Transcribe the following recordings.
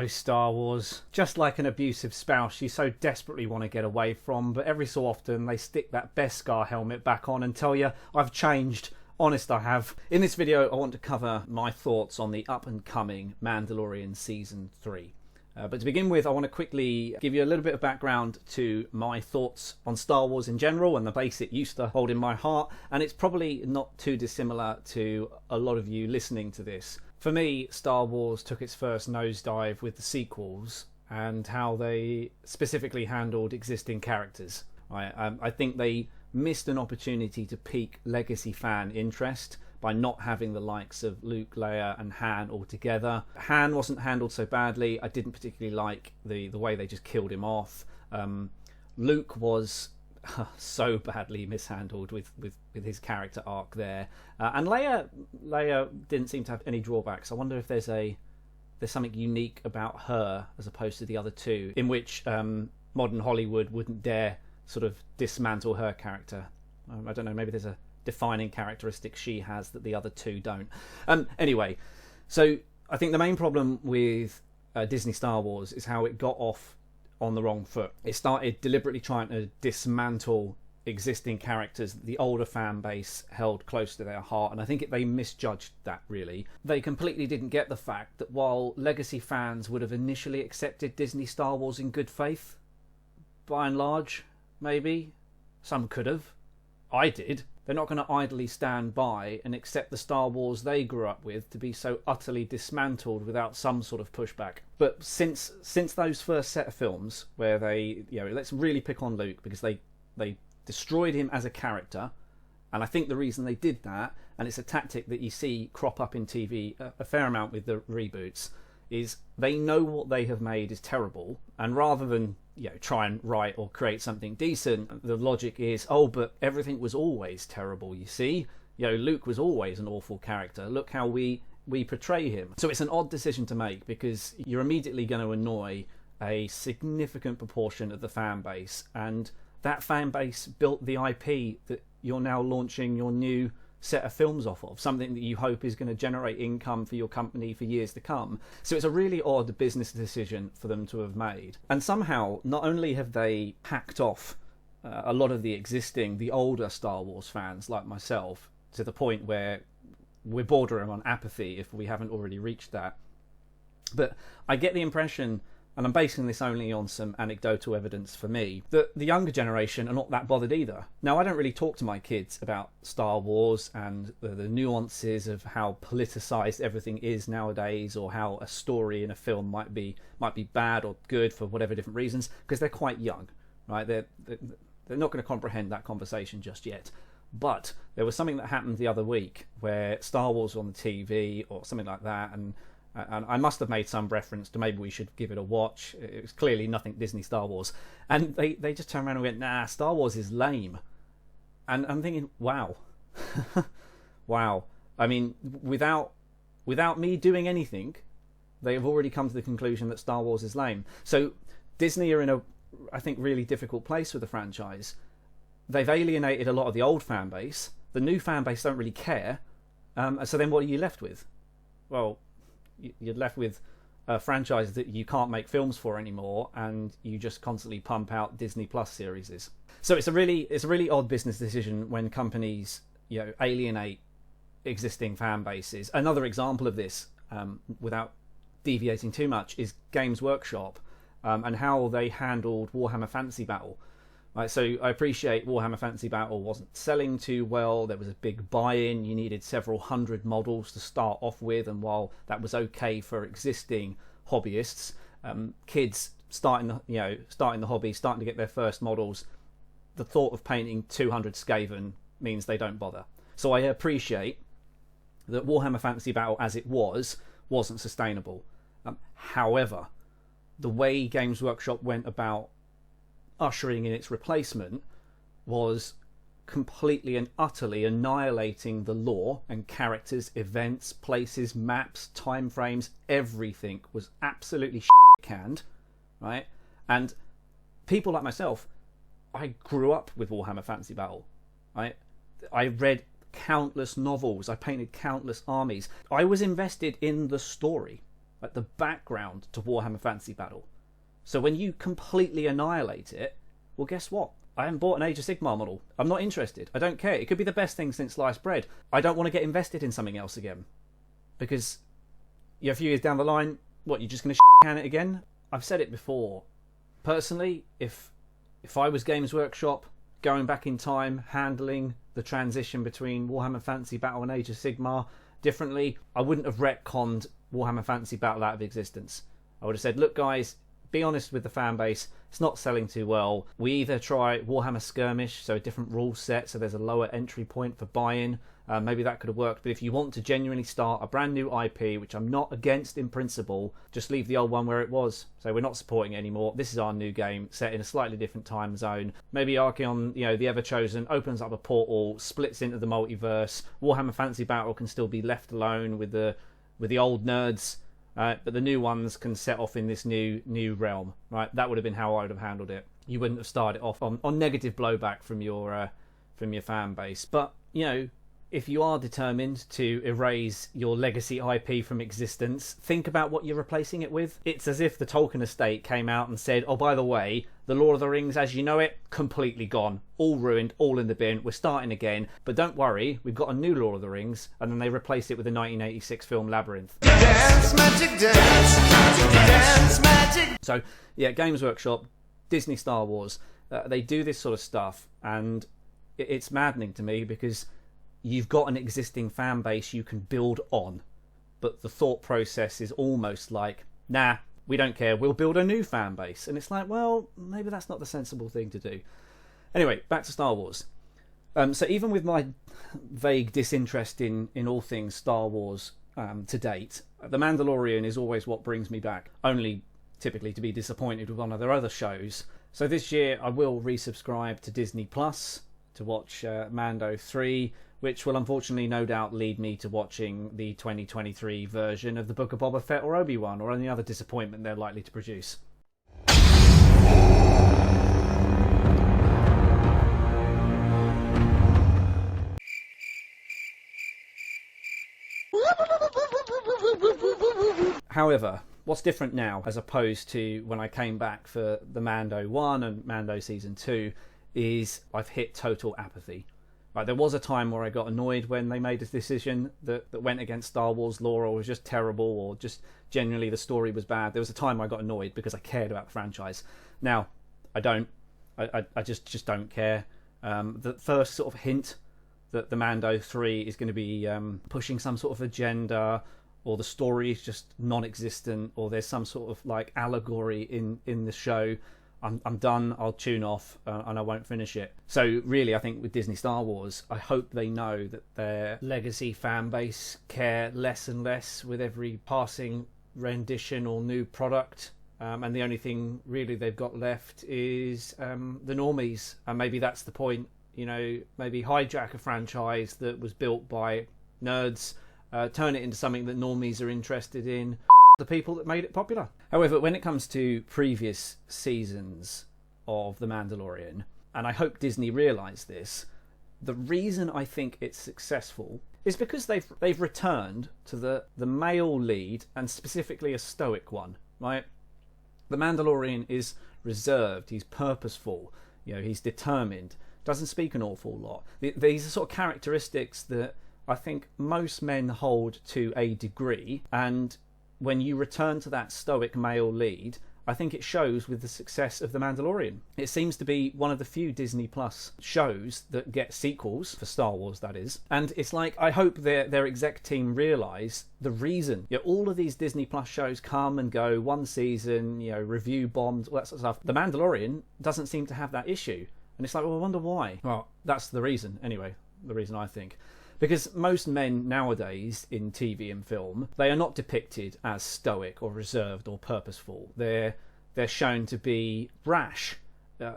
know Star Wars. Just like an abusive spouse you so desperately want to get away from, but every so often they stick that Beskar helmet back on and tell you, I've changed. Honest, I have. In this video, I want to cover my thoughts on the up-and-coming Mandalorian Season 3. But to begin with, I want to quickly give you a little bit of background to my thoughts on Star Wars in general and the place it used to hold in my heart, and it's probably not too dissimilar to a lot of you listening to this. For me, Star Wars took its first nosedive with the sequels and how they specifically handled existing characters. I think they missed an opportunity to pique legacy fan interest by not having the likes of Luke, Leia and Han all together. Han wasn't handled so badly. I didn't particularly like the way they just killed him off. Luke was so badly mishandled with his character arc there. And Leia didn't seem to have any drawbacks. I wonder if there's something unique about her as opposed to the other two, in which modern Hollywood wouldn't dare sort of dismantle her character. I don't know, maybe there's a defining characteristic she has that the other two don't. Anyway, so I think the main problem with Disney Star Wars is how it got off on the wrong foot. It started deliberately trying to dismantle existing characters that the older fan base held close to their heart, and I think they misjudged that, really. They completely didn't get the fact that while legacy fans would have initially accepted Disney Star Wars in good faith, by and large, maybe, some could have. I did. They're not going to idly stand by and accept the Star Wars they grew up with to be so utterly dismantled without some sort of pushback. But since those first set of films, where they, let's really pick on Luke, because they destroyed him as a character, and I think the reason they did that, and it's a tactic that you see crop up in TV a fair amount with the reboots, is they know what they have made is terrible, and rather than try and write or create something decent, the logic is, oh, but everything was always terrible, you see. Luke was always an awful character. Look how we portray him. So it's an odd decision to make, because you're immediately going to annoy a significant proportion of the fan base, and that fan base built the IP that you're now launching your new set of films off of, something that you hope is going to generate income for your company for years to come. So it's a really odd business decision for them to have made. And somehow, not only have they hacked off a lot of the older Star Wars fans like myself, to the point where we're bordering on apathy if we haven't already reached that, but I get the impression, and I'm basing this only on some anecdotal evidence for me, that the younger generation are not that bothered either. Now, I don't really talk to my kids about Star Wars and the nuances of how politicised everything is nowadays, or how a story in a film might be bad or good for whatever different reasons, because they're quite young, right? They're not going to comprehend that conversation just yet. But there was something that happened the other week where Star Wars was on the TV or something like that, and I must have made some reference to maybe we should give it a watch. It was clearly nothing Disney Star Wars. And they just turned around and went, nah, Star Wars is lame. And I'm thinking, wow. Wow. I mean, without me doing anything, they have already come to the conclusion that Star Wars is lame. So Disney are in a, I think, really difficult place with the franchise. They've alienated a lot of the old fan base. The new fan base don't really care. So then what are you left with? Well, you're left with a franchise that you can't make films for anymore, and you just constantly pump out Disney Plus series. So it's a really odd business decision when companies alienate existing fan bases. Another example of this, without deviating too much, is Games Workshop and how they handled Warhammer Fantasy Battle. Right, so I appreciate Warhammer Fantasy Battle wasn't selling too well. There was a big buy-in. You needed several hundred models to start off with, and while that was okay for existing hobbyists, kids starting the hobby, starting to get their first models, the thought of painting 200 Skaven means they don't bother. So I appreciate that Warhammer Fantasy Battle, as it wasn't sustainable. However, the way Games Workshop went about ushering in its replacement was completely and utterly annihilating the lore and characters, events, places, maps, time frames. Everything was absolutely canned, right? And people like myself, I grew up with Warhammer Fantasy Battle, right? I read countless novels, I painted countless armies. I was invested in the story. like the background to Warhammer Fantasy Battle. So when you completely annihilate it, well, guess what? I haven't bought an Age of Sigmar model. I'm not interested. I don't care. It could be the best thing since sliced bread. I don't want to get invested in something else again. Because a few years down the line, what, you're just going to can it again? I've said it before. Personally, if I was Games Workshop, going back in time, handling the transition between Warhammer Fantasy Battle and Age of Sigmar differently, I wouldn't have retconned Warhammer Fantasy Battle out of existence. I would have said, look guys, be honest with the fan base, it's not selling too well. We either try Warhammer Skirmish, so a different rule set, so there's a lower entry point for buy-in. Maybe that could have worked, but if you want to genuinely start a brand new IP, which I'm not against in principle, just leave the old one where it was. So we're not supporting it anymore. This is our new game, set in a slightly different time zone. Maybe Archeon, the Ever-Chosen, opens up a portal, splits into the multiverse. Warhammer Fantasy Battle can still be left alone with the old nerds, but the new ones can set off in this new realm. Right? That would have been how I would have handled it. You wouldn't have started off on negative blowback from your fan base. But if you are determined to erase your legacy IP from existence, think about what you're replacing it with. It's as if the Tolkien estate came out and said, oh, by the way, the Lord of the Rings as you know it, completely gone. All ruined, all in the bin. We're starting again. But don't worry, we've got a new Lord of the Rings. And then they replaced it with the 1986 film Labyrinth. Dance, magic, dance, dance, magic. So, yeah, Games Workshop, Disney Star Wars, they do this sort of stuff. And it's maddening to me because you've got an existing fan base you can build on, but the thought process is almost like, nah, we don't care, we'll build a new fan base. And it's like, well, maybe that's not the sensible thing to do. Anyway, back to Star Wars. So even with my vague disinterest in all things Star Wars to date, The Mandalorian is always what brings me back, only typically to be disappointed with one of their other shows. So this year I will resubscribe to Disney Plus to watch Mando 3, which will unfortunately no doubt lead me to watching the 2023 version of the Book of Boba Fett or Obi-Wan, or any other disappointment they're likely to produce. However, what's different now as opposed to when I came back for the Mando 1 and Mando Season 2 is I've hit total apathy. Like, there was a time where I got annoyed when they made a decision that went against Star Wars lore, or was just terrible, or just genuinely the story was bad. There was a time I got annoyed because I cared about the franchise. Now, I don't. I just don't care. The first sort of hint that the Mando 3 is going to be pushing some sort of agenda, or the story is just non-existent, or there's some sort of like allegory in the show, I'm done, I'll tune off, and I won't finish it. So really, I think with Disney Star Wars, I hope they know that their legacy fan base care less and less with every passing rendition or new product. And the only thing really they've got left is the normies. And maybe that's the point, maybe hijack a franchise that was built by nerds, turn it into something that normies are interested in. The people that made it popular. However, when it comes to previous seasons of The Mandalorian, and I hope Disney realise this, the reason I think it's successful is because they've returned to the male lead, and specifically a stoic one, right? The Mandalorian is reserved, he's purposeful, he's determined, doesn't speak an awful lot. These are sort of characteristics that I think most men hold to a degree, and when you return to that stoic male lead, I think it shows with the success of The Mandalorian. It seems to be one of the few Disney Plus shows that get sequels, for Star Wars that is, and it's like, I hope their exec team realise the reason. All of these Disney Plus shows come and go, one season, review bombed, all that sort of stuff. The Mandalorian doesn't seem to have that issue, and it's like, well, I wonder why. Well, that's the reason, anyway, the reason I think. Because most men nowadays in TV and film, they are not depicted as stoic or reserved or purposeful. They're shown to be brash,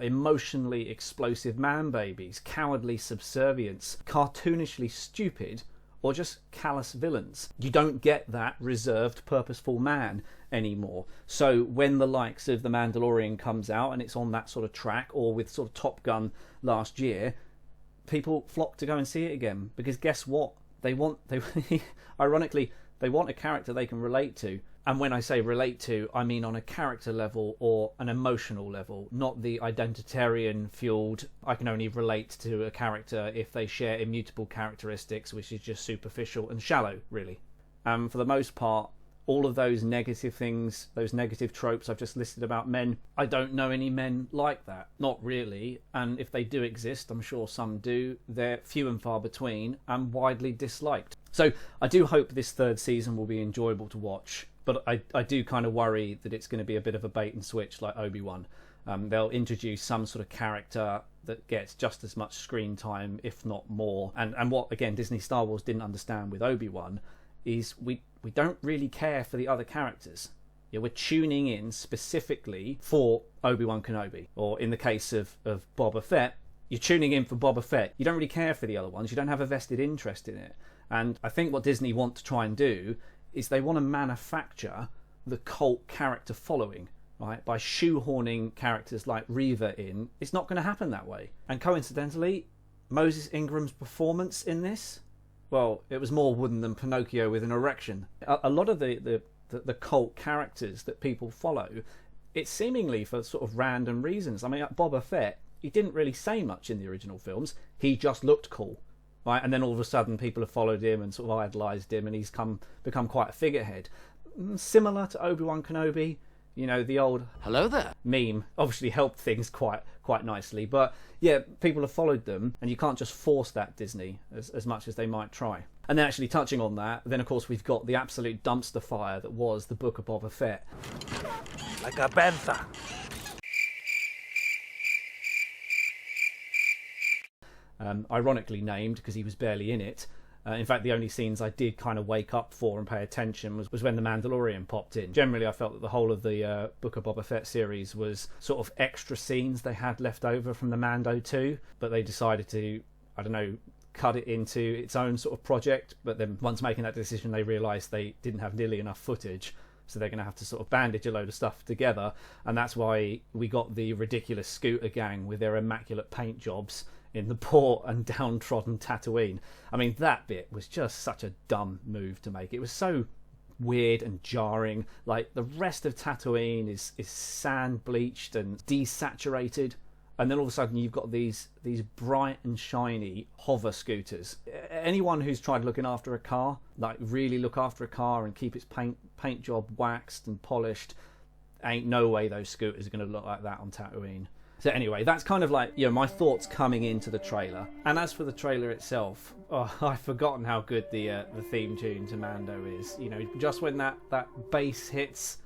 emotionally explosive man babies, cowardly subservients, cartoonishly stupid, or just callous villains. You don't get that reserved, purposeful man anymore. So when the likes of The Mandalorian comes out and it's on that sort of track, or with sort of Top Gun last year, people flock to go and see it again, because guess what? Ironically, they want a character they can relate to, And when I say relate to, I mean on a character level or an emotional level, not the identitarian fueled, I can only relate to a character if they share immutable characteristics, which is just superficial and shallow, really. For the most part, all of those negative things, those negative tropes I've just listed about men, I don't know any men like that. Not really. And if they do exist, I'm sure some do, they're few and far between and widely disliked. So I do hope this third season will be enjoyable to watch, but I do kind of worry that it's going to be a bit of a bait and switch like Obi-Wan. They'll introduce some sort of character that gets just as much screen time, if not more. And what, again, Disney Star Wars didn't understand with Obi-Wan is we don't really care for the other characters. Yeah, we're tuning in specifically for Obi-Wan Kenobi. Or in the case of Boba Fett, you're tuning in for Boba Fett. You don't really care for the other ones. You don't have a vested interest in it. And I think what Disney want to try and do is they want to manufacture the cult character following, right? By shoehorning characters like Reva in. It's not going to happen that way. And coincidentally, Moses Ingram's performance in this, well, it was more wooden than Pinocchio with an erection. A lot of the cult characters that people follow, it's seemingly for sort of random reasons. I mean, like Boba Fett, he didn't really say much in the original films. He just looked cool, right? And then all of a sudden people have followed him and sort of idolised him, and he's become quite a figurehead. Similar to Obi-Wan Kenobi, you know, the old "hello there" meme obviously helped things quite nicely. But yeah, people have followed them, and you can't just force that, Disney, as much as they might try. And then actually touching on that, then of course we've got the absolute dumpster fire that was the Book of Boba Fett. Like a panther. Ironically named because he was barely in it. In fact, the only scenes I did kind of wake up for and pay attention was when the Mandalorian popped in. Generally, I felt that the whole of the Book of Boba Fett series was sort of extra scenes they had left over from the Mando 2, but they decided to, I don't know, cut it into its own sort of project. But then once making that decision, they realised they didn't have nearly enough footage, so they're going to have to sort of bandage a load of stuff together, and that's why we got the ridiculous scooter gang with their immaculate paint jobs in the poor and downtrodden Tatooine. I mean, that bit was just such a dumb move to make. It was so weird and jarring. Like, the rest of Tatooine is sand bleached and desaturated, and then all of a sudden you've got these bright and shiny hover scooters. Anyone who's tried looking after a car, like really look after a car and keep its paint job waxed and polished, ain't no way those scooters are going to look like that on Tatooine. So anyway, that's kind of like, you know, my thoughts coming into the trailer. And as for the trailer itself, I've forgotten how good the theme tune to Mando is. You know, just when that bass hits,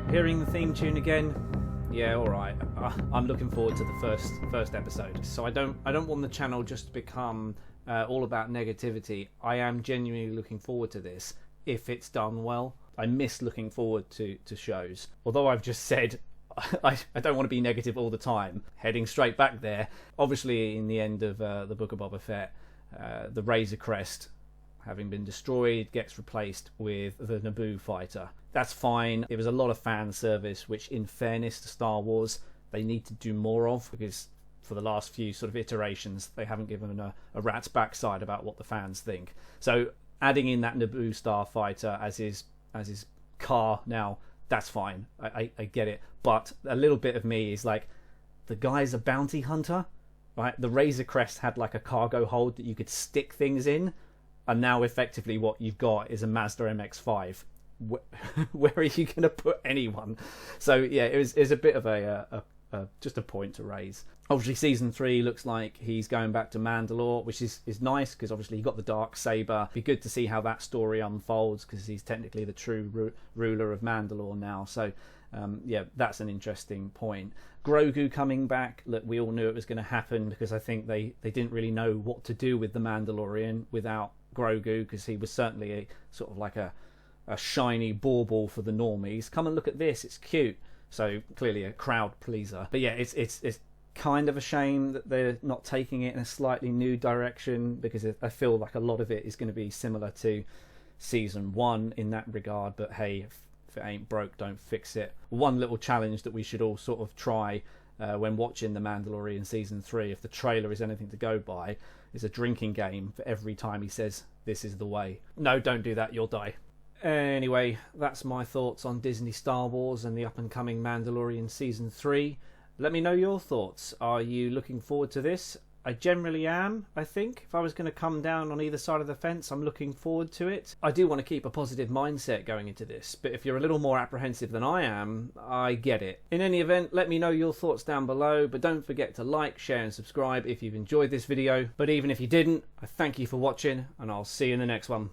hearing the theme tune again, yeah, all right. I'm looking forward to the first episode. So I don't want the channel just to become all about negativity. I am genuinely looking forward to this if it's done well. I miss looking forward to shows. Although I've just said I don't want to be negative all the time. Heading straight back there. Obviously, in the end of the Book of Boba Fett, the Razor Crest, having been destroyed, gets replaced with the Naboo fighter. That's fine. It was a lot of fan service, which, in fairness to Star Wars, they need to do more of, because for the last few sort of iterations, they haven't given a rat's backside about what the fans think. So adding in that Naboo starfighter as his car now, that's fine. I get it. But a little bit of me is like, the guy's a bounty hunter, right? The Razor Crest had like a cargo hold that you could stick things in, and now effectively what you've got is a Mazda MX-5. Where are you going to put anyone? So yeah, it was a bit of just a point to raise. Obviously, season 3 looks like he's going back to Mandalore, which is nice because obviously he got the dark saber. Be good to see how that story unfolds because he's technically the true ruler of Mandalore now. So yeah, that's an interesting point. Grogu coming back, look, we all knew it was going to happen because I think they didn't really know what to do with the Mandalorian without Grogu, because he was certainly a sort of like a shiny bauble for the normies. Come and look at this, it's cute. So clearly a crowd pleaser. But yeah, it's kind of a shame that they're not taking it in a slightly new direction, because I feel like a lot of it is going to be similar to season 1 in that regard. But hey, if it ain't broke, don't fix it. One little challenge that we should all sort of try when watching The Mandalorian season 3, if the trailer is anything to go by, is a drinking game for every time he says, "This is the way." No, don't do that, you'll die. Anyway, that's my thoughts on Disney Star Wars and the up-and-coming Mandalorian Season 3. Let me know your thoughts. Are you looking forward to this? I generally am, I think. If I was going to come down on either side of the fence, I'm looking forward to it. I do want to keep a positive mindset going into this, but if you're a little more apprehensive than I am, I get it. In any event, let me know your thoughts down below, but don't forget to like, share and subscribe if you've enjoyed this video. But even if you didn't, I thank you for watching, and I'll see you in the next one.